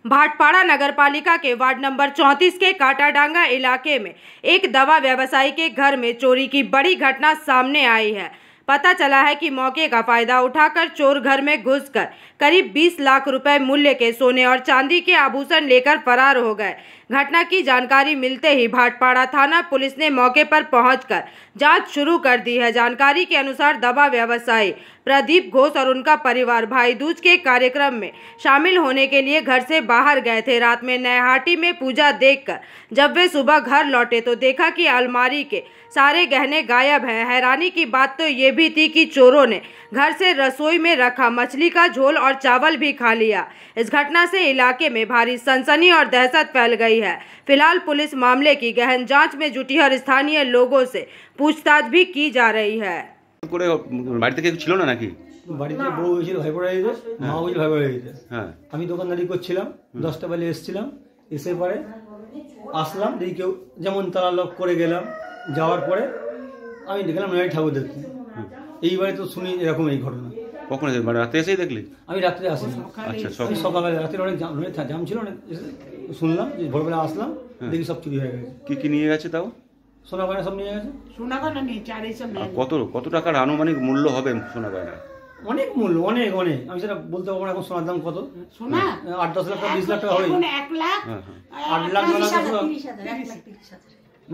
भाटपाड़ा नगरपालिका के ward number 34 के काटाडांगा इलाके में एक दवा व्यवसायी के घर में चोरी की बड़ी घटना सामने आई है। पता चला है कि मौके का फायदा उठाकर चोर घर में घुसकर करीब 20 लाख रुपए मूल्य के सोने और चांदी के आभूषण लेकर फरार हो गए। घटना की जानकारी मिलते ही भाटपाड़ा थाना पुलिस ने मौके पर पहुंचकर जांच शुरू कर दी है। जानकारी के अनुसार दवा व्यवसायी प्रदीप घोष और उनका परिवार भाई दूज के कार्यक्रम में शामिल होने के लिए घर से बाहर गए थे। रात में नयहाटी में पूजा देखकर जब वे सुबह घर लौटे तो देखा कि अलमारी के सारे गहने गायब हैं। हैरानी की बात तो ये भी थी कि चोरों ने घर से रसोई में रखा मछली का झोल और चावल भी खा लिया। इस घटना से इलाके में भारी सनसनी और दहशत फैल गई है। फिलहाल पुलिस मामले की गहन जांच में जुटी और स्थानीय लोगों से पूछताछ भी की जा रही है। বাড়িতে কেউ ছিল না নাকি? বাড়িতে বউ হয়েছিল, ভাই পড়ে গেছে, মা হয়েছিল, ভাই পড়ে গেছে। হ্যাঁ, আমি দোকানদারি করছিলাম, 10টা বেলা এসেছিলাম, এসে পরে আসলাম, দেখি কেউ যেমন তালা লক করে গেলাম। যাওয়ার পরে আমি দেখলাম নয় ঠাকুর দেখতে। এইবারে তো শুনি এরকম এই ঘটনা। কখন মানে রাতে এসেই দেখলি? আমি রাত্রে আসিনি। আচ্ছা, সকালে রাতে অনেক জাম ছিল, অনেক শুনলাম যে ভোরবেলা আসলাম, দেখি সব চুরি হয়ে গেছে। কি কি নিয়ে গেছে তাও? সোনা গয়না সব নিয়ে গেছে। সোনা গয়না নিয়ে চারি সব নিয়ে। কত টাকার আনুমানিক মূল্য হবে সোনা গয়না? অনেক মূল্য, অনেক অনেক। আমি সেটা বলতে পারবো না এখন সোনার দাম কত। সোনা 8-10 লাখ টাকা, 20 লাখ টাকা হবে। এখন 1 লাখ 8 লাখ 30,000।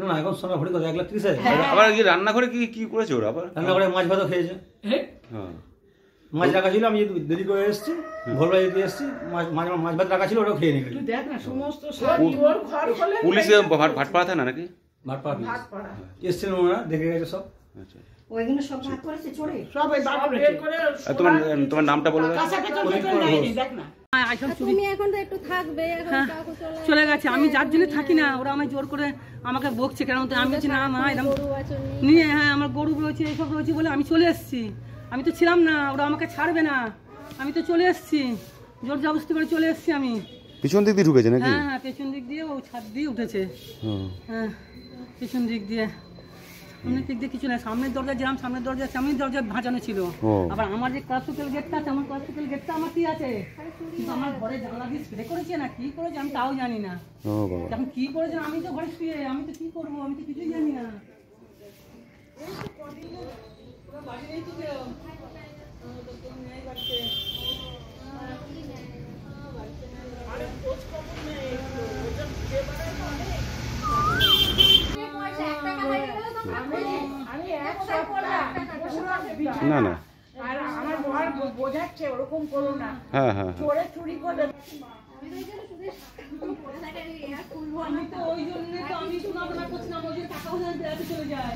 না এখন সোনা ভরি কত? 1,30,000। আবার কি রান্নাঘরে কি করেছে ওরা? আবার রান্নাঘরে মাছ ভাতও খেয়েছে। হ্যাঁ, মাছ রাখা ছিল, আমি দেরি করে এসেছি, ভোরবেলা যেতে এসেছি, মাছ ভাত রাখা ছিল, ওটাও খেয়ে নিয়ে গেছে। দেখ না সমস্ত ওর ঘর খোলে। পুলিশে ভাটপাড়া থানা নাকি? ভাটপাড়া এসেছিলেন ওরা, দেখে গেছে সব। আচ্ছা, ওইগুলো সব ভাগ করেছে চোরে, সব এই ভাগ করে। তোমার নামটা বলো। দেখ না তুমি এখন তো একটু থাকবে, এখন চলে গেছে। আমি যার জন্য থাকি না, ওরা আমায় জোর করে আমাকে বকছে কেন। আমি বলছি না মা, এরকম নিয়ে, হ্যাঁ আমার গরু রয়েছে, এইসব রয়েছে বলে আমি চলে এসেছি। আমি তো ছিলাম না, ওরা আমাকে ছাড়বে না, আমি তো চলে এসেছি, জোর জবরদস্তি করে চলে এসেছি। আমি পিছন দিক দিয়ে ঢুকেছে নাকি? হ্যাঁ, পেছন দিক দিয়ে, ও ছাদ দিয়ে উঠেছে। হ্যাঁ, পেছন দিক দিয়ে, সামনের দিক দিয়ে কিছু না। সামনের দরজা যেরকম, সামনের দরজা ভাঁজানো ছিল। আবার আমার যে ক্লাসিক্যাল গেটটা আছে, আমার ক্লাসিক্যাল গেটটা আমার কি আছে, কিন্তু আমার ঘরে জানলা দিয়ে স্প্রে করেছে না কি করেছে আমি তাও জানি না। এখন কি করেছে আমি তো ঘরে শুয়ে, আমি তো কি করবো, আমি তো কিছুই জানি না। না না, আর আমার বর বোঝাচ্ছে ওরকম করো না। হ্যাঁ, চোরে চুরি করে। আমি তো ওই জন্য তো আমি শোনাবো না, করছি না, ওই জন্য টাকাও বেড়াতে চলে যায়।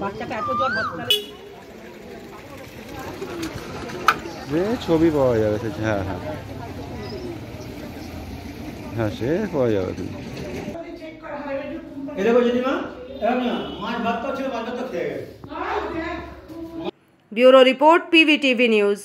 বাচ্চাটা এত জ্বর ছবি পাওয়া যাবে। হ্যাঁ, সে পাওয়া যাবে। এটা বলছি না, মাছ ভাত ছিল, মাছ ভাত খেয়ে গেছে। Bureau report PVTV news.